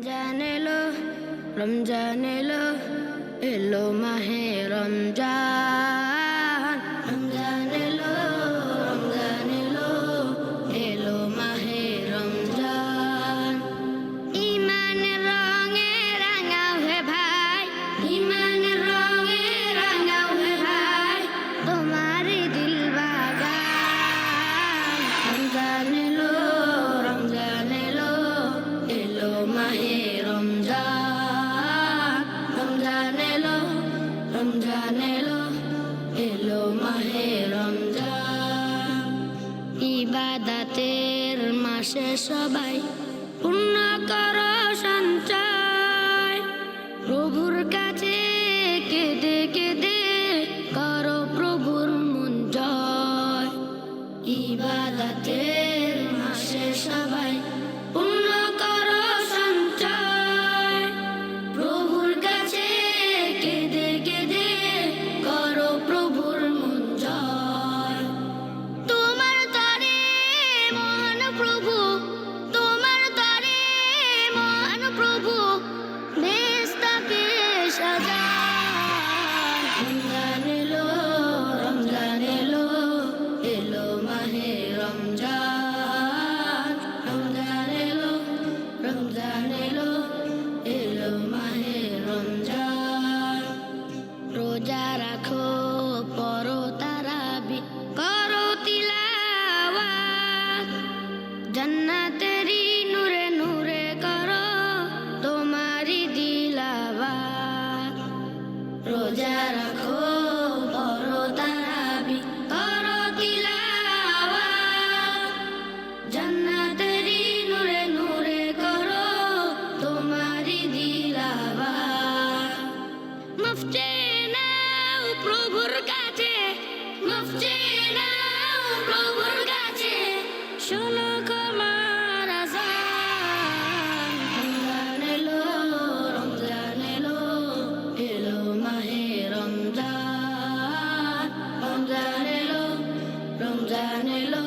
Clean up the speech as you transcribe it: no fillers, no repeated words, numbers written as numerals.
রমজান এলো, রমজান এলো, এলো মাহে রমজান। রমজান এলো, রমজান এলো, এলো মাহে রমজান। ইমানের রঙে রাঙাও হে ভাই, ইমানের রঙে রাঙাও হে ভাই, তোমারই দিল বাগান। রমজান এলো, রমজান এলো, এলো মাহে রমজান। রমজান এলো, রমজান এলো, এলো মাহে রমজান। ইবাদতের মাসে সবাই পূর্ণ করো সঞ্চয়, প্রভুর কাছে কেঁদে কেঁদে করো প্রভুর মন জয়। ইবাদতের মাসে সবাই পূর্ণ করো সঞ্চয়, প্রভুর কাছে কেঁদে কেঁদে করো প্রভুর মন জয়। তোমার তরে মহান প্রভু, তোমার তরে মহান প্রভু, বেহেশতকে সাজান। রমজান এলো, রমজান এলো, এলো মাহে রমজান। রমজান এলো, রমজান এলো, এলো মাহে রমজান। রোজা রাখো, পড়ো তারাবি, করো তিলাওয়াত, জান্নাতেরই নূরে নূরে করো তোমারই দিলাওয়াত। রোজা রাখো, পড়ো তারাবি, করো তিলাওয়াত, জান্নাতেরই নূরে নূরে করো তোমারই দিলাওয়াত। মাফ চেয়ে নাও প্রভুর কাছে, মাফ চেয়ে নাও প্রভুর কাছে, শোনো ক্ষমার আযান। রমজান এলো, রমজান এলো, এলো মাহে রমজান। রমজান এলো, রমজান এলো,